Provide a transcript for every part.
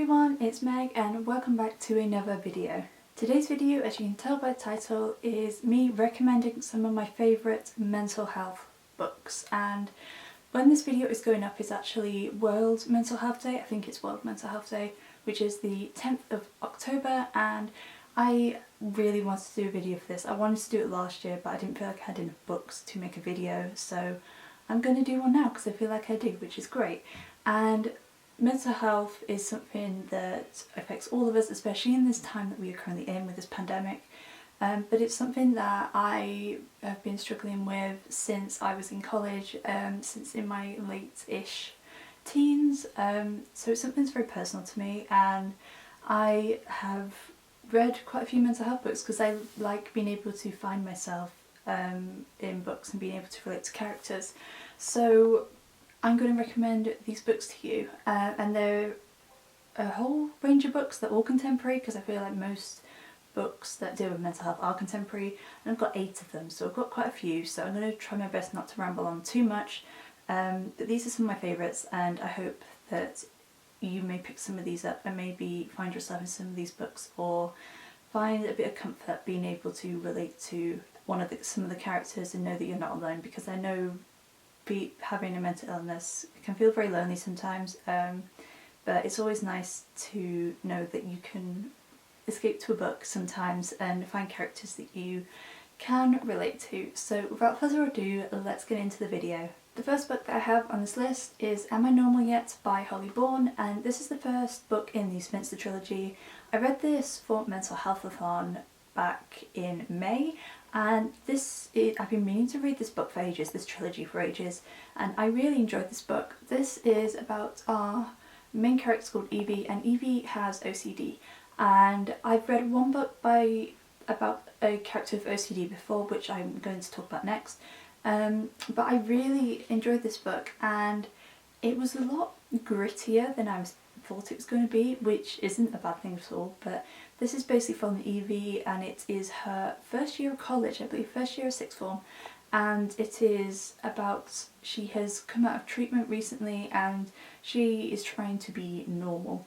everyone, it's Meg and welcome back to another video. Today's video, as you can tell by the title, is me recommending some of my favourite mental health books, and when this video is going up is actually World Mental Health Day. I think it's World Mental Health Day, which is the 10th of October, and I really wanted to do a video for this. I wanted to do it last year, but I didn't feel like I had enough books to make a video, so I'm going to do one now because I feel like I do, which is great. And mental health is something that affects all of us, especially in this time that we are currently in with this pandemic. But it's something that I have been struggling with since I was in college, since in my late-ish teens. So it's something that's very personal to me, and I have read quite a few mental health books because I like being able to find myself in books and being able to relate to characters. So I'm going to recommend these books to you, and they're a whole range of books. They're all contemporary because I feel like most books that deal with mental health are contemporary, and I've got 8 of them, so I've got quite a few, so I'm going to try my best not to ramble on too much. But these are some of my favourites, and I hope that you may pick some of these up and maybe find yourself in some of these books, or find a bit of comfort being able to relate to some of the characters and know that you're not alone, because I know having a mental illness can feel very lonely sometimes, but it's always nice to know that you can escape to a book sometimes and find characters that you can relate to. So without further ado, let's get into the video. The first book that I have on this list is Am I Normal Yet by Holly Bourne, and this is the first book in the Spinster trilogy. I read this for Mental Health-a-thon back in May, and I've been meaning to read this book for ages, this trilogy for ages, and I really enjoyed this book. This is about our main character called Evie, and Evie has OCD, and I've read one book about a character with OCD before, which I'm going to talk about next, but I really enjoyed this book, and it was a lot grittier than I thought it was going to be, which isn't a bad thing at all. But this is basically following Evie, and it is her first year of college, I believe, first year of sixth form, and it is about, she has come out of treatment recently and she is trying to be normal,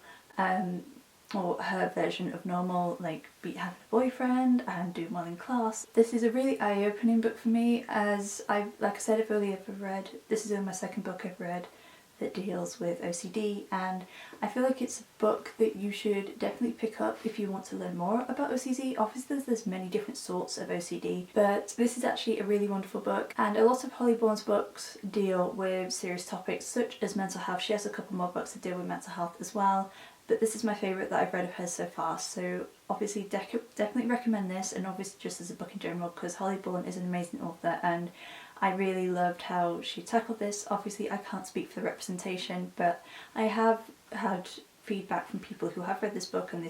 or her version of normal, like having a boyfriend and doing well in class. This is a really eye-opening book for me, as like I said, I've only ever read, this is only my second book I've read that deals with OCD, and I feel like it's a book that you should definitely pick up if you want to learn more about OCD. Obviously there's many different sorts of OCD, but this is actually a really wonderful book, and a lot of Holly Bourne's books deal with serious topics such as mental health. She has a couple more books that deal with mental health as well, but this is my favourite that I've read of hers so far, so obviously definitely recommend this, and obviously just as a book in general, because Holly Bourne is an amazing author and I really loved how she tackled this. Obviously I can't speak for the representation, but I have had feedback from people who have read this book and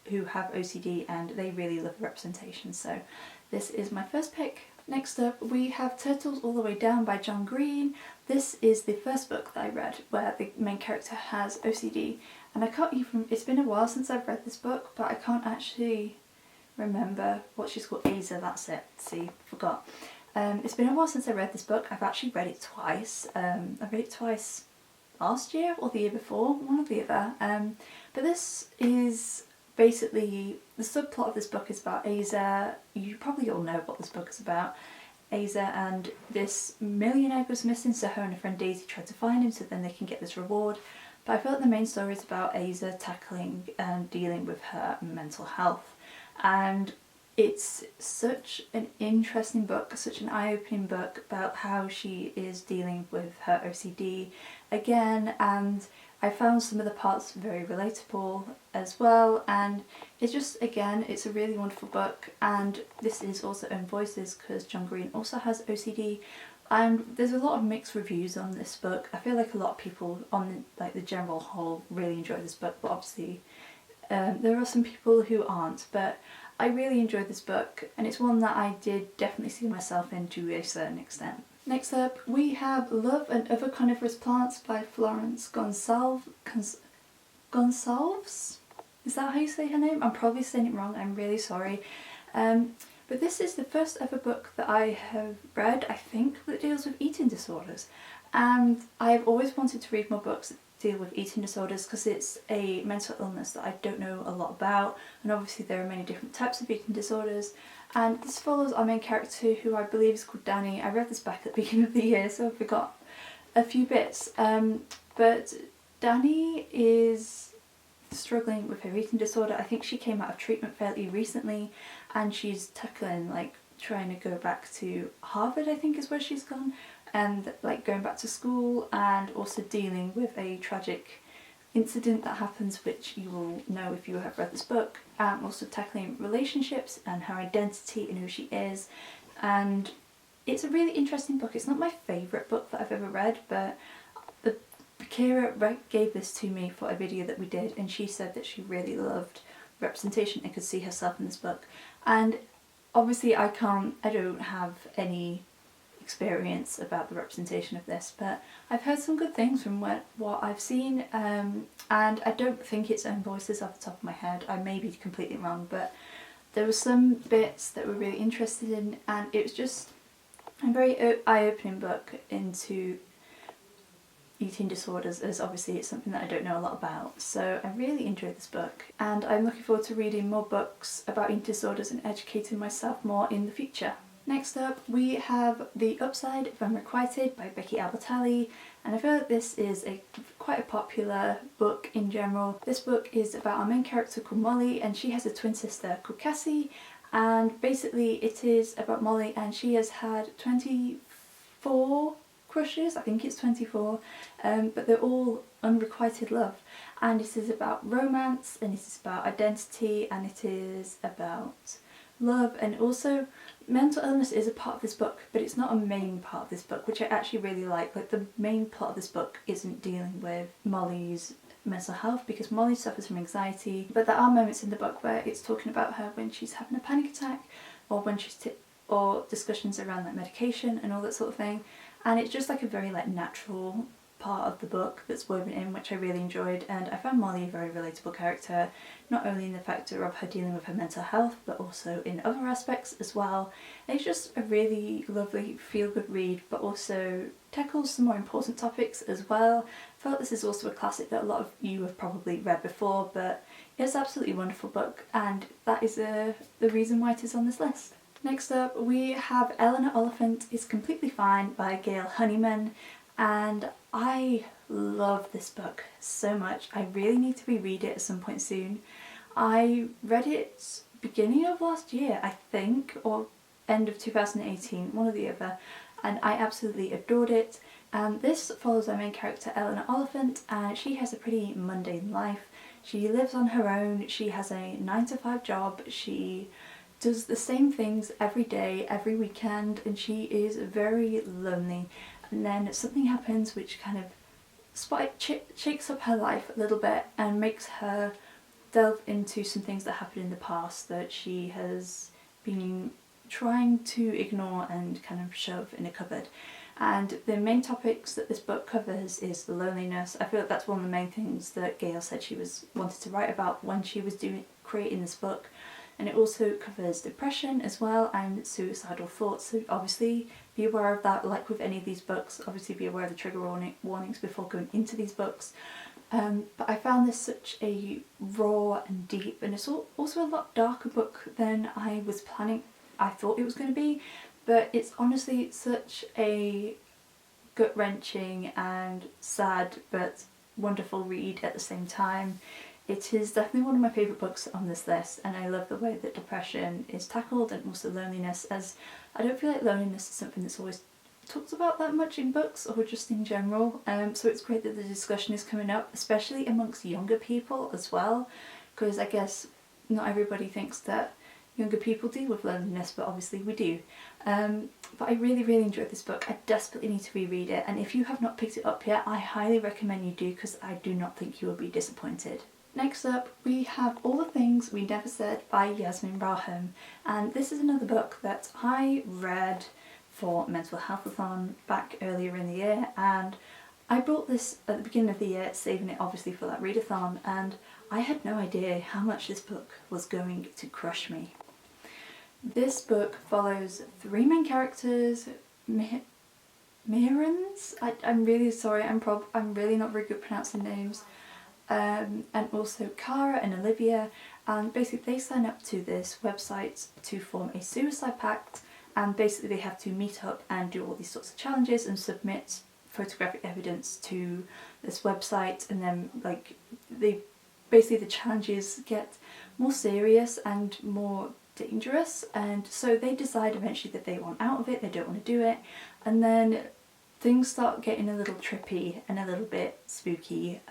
who have OCD, and they really love the representation, so this is my first pick. Next up we have Turtles All the Way Down by John Green. This is the first book that I read where the main character has OCD, and I can't even, it's been a while since I've read this book, but I can't actually remember what she's called. Asa, that's it, see, forgot. It's been a while since I read this book. I've actually read it twice. I read it twice last year or the year before, one or the other. But this is basically, the subplot of this book is about Asa. You probably all know what this book is about. Asa and this millionaire goes missing, so her and her friend Daisy try to find him so then they can get this reward. But I feel like the main story is about Asa tackling and dealing with her mental health. And it's such an interesting book, such an eye-opening book about how she is dealing with her OCD again, and I found some of the parts very relatable as well, and it's just, again, it's a really wonderful book. And this is also own voices because John Green also has OCD, and there's a lot of mixed reviews on this book. I feel like a lot of people on the general whole really enjoy this book, but obviously there are some people who aren't, but I really enjoyed this book, and it's one that I did definitely see myself in to a certain extent. Next up we have Love and Other Carnivorous Plants by Florence Gonsalves? Is that how you say her name? I'm probably saying it wrong, I'm really sorry. But this is the first ever book that I have read, I think, that deals with eating disorders. And I've always wanted to read more books deal with eating disorders because it's a mental illness that I don't know a lot about, and obviously there are many different types of eating disorders. And this follows our main character, who I believe is called Danny. I read this back at the beginning of the year, so I forgot a few bits. But Danny is struggling with her eating disorder. I think she came out of treatment fairly recently, and she's tackling like trying to go back to Harvard, I think is where she's gone, and like going back to school, and also dealing with a tragic incident that happens, which you will know if you have read this book, and also tackling relationships and her identity and who she is. And it's a really interesting book. It's not my favourite book that I've ever read, but Kira gave this to me for a video that we did, and she said that she really loved representation and could see herself in this book. And obviously I don't have any experience about the representation of this, but I've heard some good things from what I've seen, and I don't think it's own voices off the top of my head. I may be completely wrong, but there were some bits that were really interested in, and it was just a very eye-opening book into eating disorders, as obviously it's something that I don't know a lot about. So I really enjoyed this book, and I'm looking forward to reading more books about eating disorders and educating myself more in the future. Next up we have The Upside from Requited by Becky Albertalli, and I feel like this is quite a popular book in general. This book is about our main character called Molly, and she has a twin sister called Cassie, and basically it is about Molly, and she has had 24 crushes, I think it's 24, but they're all unrequited love, and it is about romance, and it is about identity, and it is about love, and also mental illness is a part of this book, but it's not a main part of this book, which I actually really like. Like, the main plot of this book isn't dealing with Molly's mental health, because Molly suffers from anxiety, but there are moments in the book where it's talking about her when she's having a panic attack, or when she's or discussions around like medication and all that sort of thing. And it's just like a very like natural part of the book that's woven in, which I really enjoyed. And I found Molly a very relatable character, not only in the factor of her dealing with her mental health, but also in other aspects as well. And it's just a really lovely feel-good read, but also tackles some more important topics as well. I felt this is also a classic that a lot of you have probably read before, but it's an absolutely wonderful book, and that is the reason why it is on this list. Next up we have Eleanor, Oliphant is Completely Fine by Gail Honeyman, and I love this book so much. I really need to reread it at some point soon. I read it beginning of last year, I think, or end of 2018, one or the other, and I absolutely adored it. And this follows our main character Eleanor Oliphant, and she has a pretty mundane life. She lives on her own, she has a 9-to-5 job, she does the same things every day, every weekend, and she is very lonely. And then something happens which kind of shakes up her life a little bit and makes her delve into some things that happened in the past that she has been trying to ignore and kind of shove in a cupboard. And the main topics that this book covers is the loneliness. I feel like that's one of the main things that Gail said she wanted to write about when she was creating this book. And it also covers depression as well, and suicidal thoughts, so obviously be aware of that. Like with any of these books, obviously be aware of the trigger warnings before going into these books. But I found this such a raw and deep, and it's also a lot darker book than I thought it was going to be, but it's honestly such a gut-wrenching and sad but wonderful read at the same time. It is definitely one of my favourite books on this list, and I love the way that depression is tackled, and also loneliness, as I don't feel like loneliness is something that's always talked about that much in books or just in general. So it's great that the discussion is coming up, especially amongst younger people as well, because I guess not everybody thinks that younger people deal with loneliness, but obviously we do. But I really, really enjoyed this book. I desperately need to reread it, and if you have not picked it up yet, I highly recommend you do, because I do not think you will be disappointed. Next up we have All the Things We Never Said by Yasmin Raham, and this is another book that I read for Mental Healthathon back earlier in the year, and I bought this at the beginning of the year, saving it obviously for that readathon, and I had no idea how much this book was going to crush me. This book follows three main characters, Mirans. I'm really sorry, I'm really not very good pronouncing names. And also Cara and Olivia, and basically they sign up to this website to form a suicide pact, and basically they have to meet up and do all these sorts of challenges and submit photographic evidence to this website, and then like they basically the challenges get more serious and more dangerous, and so they decide eventually that they want out of it, they don't want to do it, and then things start getting a little trippy and a little bit spooky.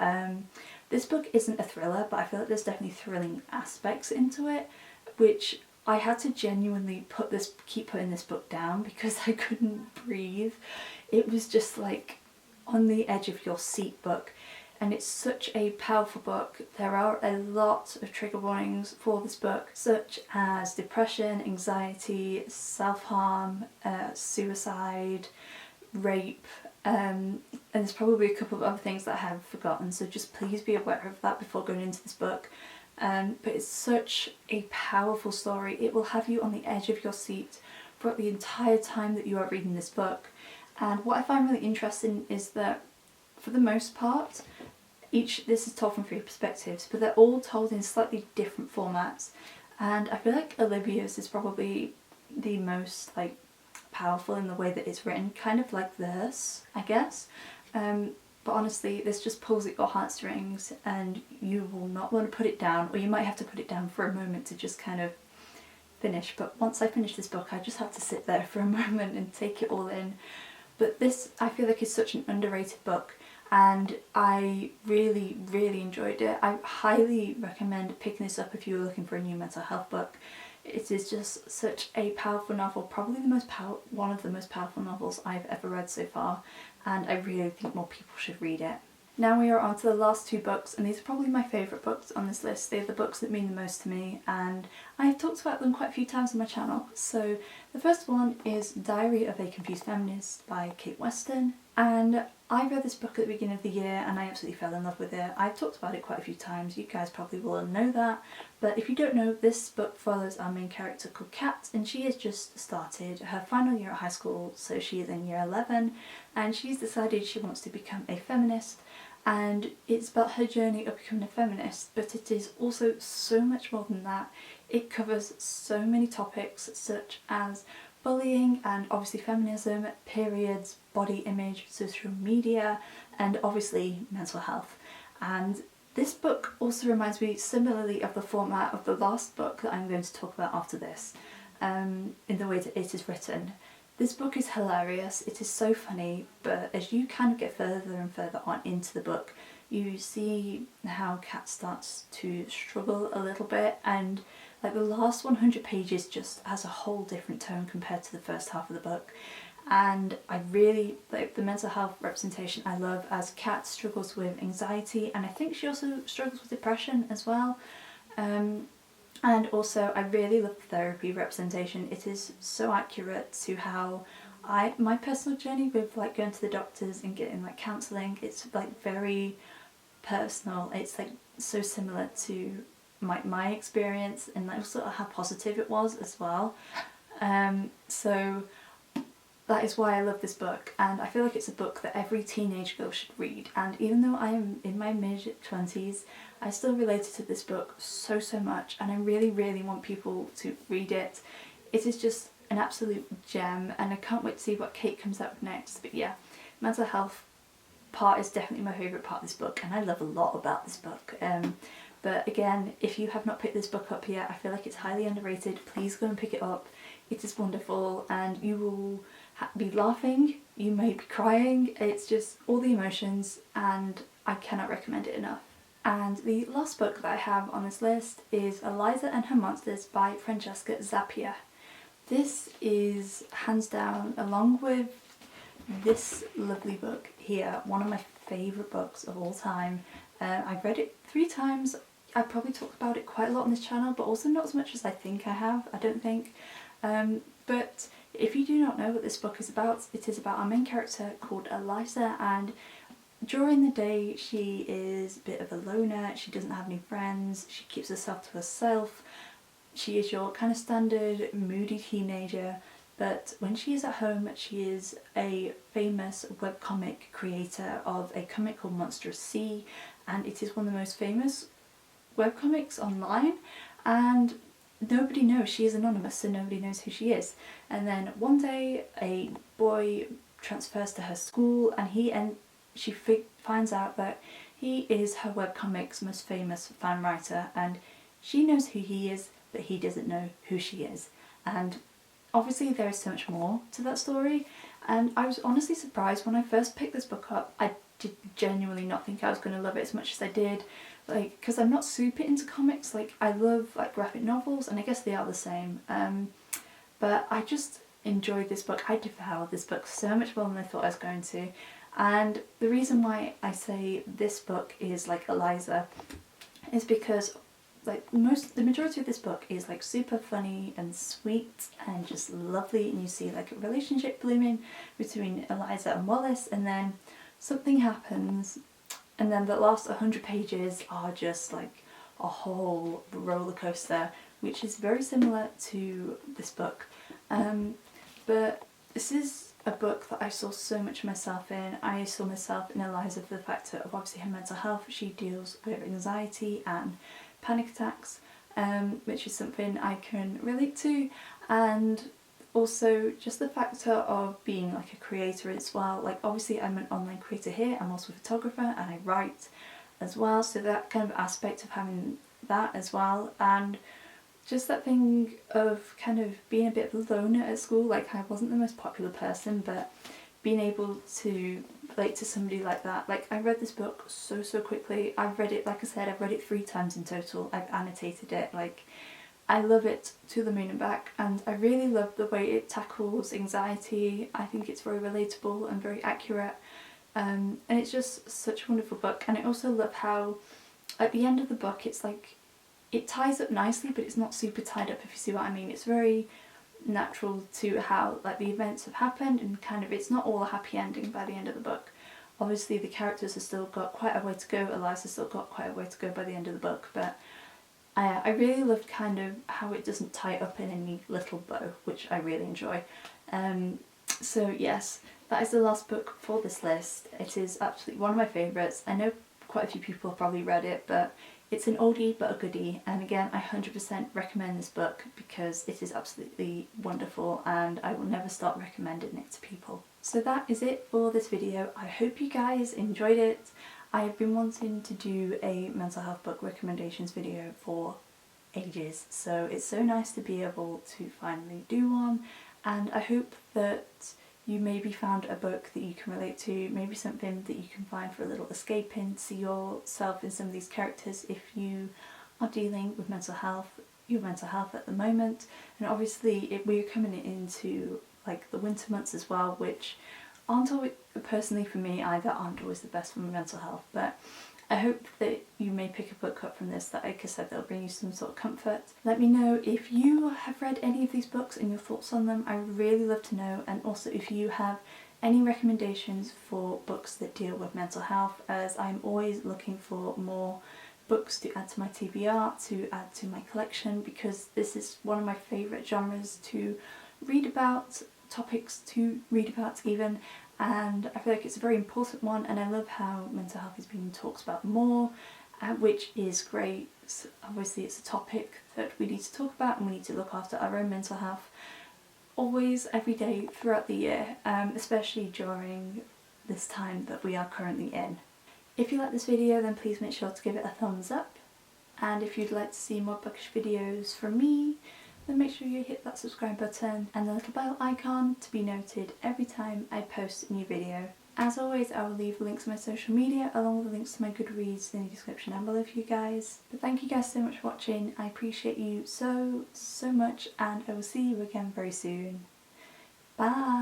This book isn't a thriller, but I feel like there's definitely thrilling aspects into it, which I had to genuinely keep putting this book down because I couldn't breathe. It was just like on the edge of your seat book, and it's such a powerful book. There are a lot of trigger warnings for this book, such as depression, anxiety, self-harm, suicide, rape, and there's probably a couple of other things that I have forgotten, so just please be aware of that before going into this book. But it's such a powerful story. It will have you on the edge of your seat throughout the entire time that you are reading this book. And what I find really interesting is that for the most part, this is told from 3 perspectives, but they're all told in slightly different formats. And I feel like Olivia's is probably the most like powerful in the way that it's written, kind of like this, I guess. But honestly, this just pulls at your heartstrings and you will not want to put it down, or you might have to put it down for a moment to just kind of finish. But once I finished this book, I just had to sit there for a moment and take it all in. But this, I feel like, is such an underrated book, and I really, really enjoyed it. I highly recommend picking this up if you're looking for a new mental health book. It is just such a powerful novel, probably one of the most powerful novels I've ever read so far, and I really think more people should read it. Now we are on to the last 2 books, and these are probably my favourite books on this list. They're the books that mean the most to me, and I've talked about them quite a few times on my channel. So the first one is Diary of a Confused Feminist by Kate Weston, and I read this book at the beginning of the year and I absolutely fell in love with it. I've talked about it quite a few times, you guys probably will know that, but if you don't know, this book follows our main character called Kat, and she has just started her final year at high school, so she is in year 11, and she's decided she wants to become a feminist, and it's about her journey of becoming a feminist, but it is also so much more than that. It covers so many topics such as bullying and obviously feminism, periods, body image, social media, and obviously mental health. And this book also reminds me similarly of the format of the last book that I'm going to talk about after this, in the way that it is written. This book is hilarious, it is so funny, but as you kind of get further and further on into the book, you see how Kat starts to struggle a little bit, and like the last 100 pages just has a whole different tone compared to the first half of the book. And I really like the mental health representation. I love as Kat struggles with anxiety, and I think she also struggles with depression as well. And also I really love the therapy representation. It is so accurate to how my personal journey with like going to the doctors and getting like counselling, it's like very personal. It's like so similar to my experience, and also how positive it was as well. So that is why I love this book, and I feel like it's a book that every teenage girl should read. And even though I am in my mid-20s, I still related to this book so much, and I really, really want people to read it. It is just an absolute gem, and I can't wait to see what Kate comes up with next. But yeah, mental health part is definitely my favourite part of this book, and I love a lot about this book. But again, if you have not picked this book up yet, I feel like it's highly underrated. Please go and pick it up. It is wonderful, and you will be laughing, you may be crying. It's just all the emotions, and I cannot recommend it enough. And the last book that I have on this list is Eliza and Her Monsters by Francesca Zappia. This is hands down, along with this lovely book here, one of my favourite books of all time. I've read it 3 times. I probably talked about it quite a lot on this channel, but also not as much as I think I have, I don't think. But if you do not know what this book is about, it is about our main character called Eliza, and during the day she is a bit of a loner, she doesn't have any friends, she keeps herself to herself. She is your kind of standard moody teenager, but when she is at home, she is a famous webcomic creator of a comic called Monstrous Sea, and it is one of the most famous webcomics online, and nobody knows. She is anonymous, so nobody knows who she is. And then one day a boy transfers to her school, and she finds out that he is her webcomic's most famous fan writer, and she knows who he is, but he doesn't know who she is. And obviously there is so much more to that story, and I was honestly surprised when I first picked this book up. I did genuinely not think I was going to love it as much as I did, like, because I'm not super into comics. Like, I love like graphic novels, and I guess they are the same, but I just enjoyed this book. I devoured this book so much more than I thought I was going to. And the reason why I say this book is like Eliza is because like the majority of this book is like super funny and sweet and just lovely, and you see like a relationship blooming between Eliza and Wallace, and then something happens, and then the last 100 pages are just like a whole roller coaster, which is very similar to this book. But this is a book that I saw so much of myself in. I saw myself in Eliza for the factor of obviously her mental health. She deals with anxiety and panic attacks, which is something I can relate to, and also just the factor of being like a creator as well. Like, obviously I'm an online creator here, I'm also a photographer and I write as well, so that kind of aspect of having that as well, and just that thing of kind of being a bit of a loner at school. Like, I wasn't the most popular person, but being able to relate to somebody like that. Like, I read this book so quickly. I've read it, like I said, I've read it 3 times in total. I've annotated it. Like, I love it to the moon and back, and I really love the way it tackles anxiety. I think it's very relatable and very accurate, and it's just such a wonderful book. And I also love how at the end of the book it's like it ties up nicely, but it's not super tied up, if you see what I mean. It's very natural to how like the events have happened, and kind of it's not all a happy ending by the end of the book. Obviously the characters have still got quite a way to go. Eliza's still got quite a way to go by the end of the book, but I really loved kind of how it doesn't tie up in any little bow, which I really enjoy. So yes, that is the last book for this list. It is absolutely one of my favourites. I know quite a few people have probably read it, but it's an oldie but a goodie, and again I 100% recommend this book because it is absolutely wonderful, and I will never stop recommending it to people. So that is it for this video. I hope you guys enjoyed it. I have been wanting to do a mental health book recommendations video for ages, so it's so nice to be able to finally do one, and I hope that you maybe found a book that you can relate to, maybe something that you can find for a little escape in, see yourself in some of these characters if you are dealing with your mental health at the moment. And obviously we're coming into like the winter months as well, which aren't always, personally for me either, aren't always the best for my mental health, but I hope that you may pick a book up from this that, like I said, they'll bring you some sort of comfort. Let me know if you have read any of these books and your thoughts on them. I would really love to know, and also if you have any recommendations for books that deal with mental health, as I'm always looking for more books to add to my TBR, to add to my collection, because this is one of my favourite genres to read about, topics to read about even, and I feel like it's a very important one, and I love how mental health is being talked about more, which is great. So obviously it's a topic that we need to talk about, and we need to look after our own mental health always, every day throughout the year, especially during this time that we are currently in. If you like this video, then please make sure to give it a thumbs up, and if you'd like to see more bookish videos from me, then make sure you hit that subscribe button and the little bell icon to be noted every time I post a new video. As always, I will leave links to my social media along with the links to my Goodreads in the description down below for you guys. But thank you guys so much for watching. I appreciate you so much, and I will see you again very soon. Bye!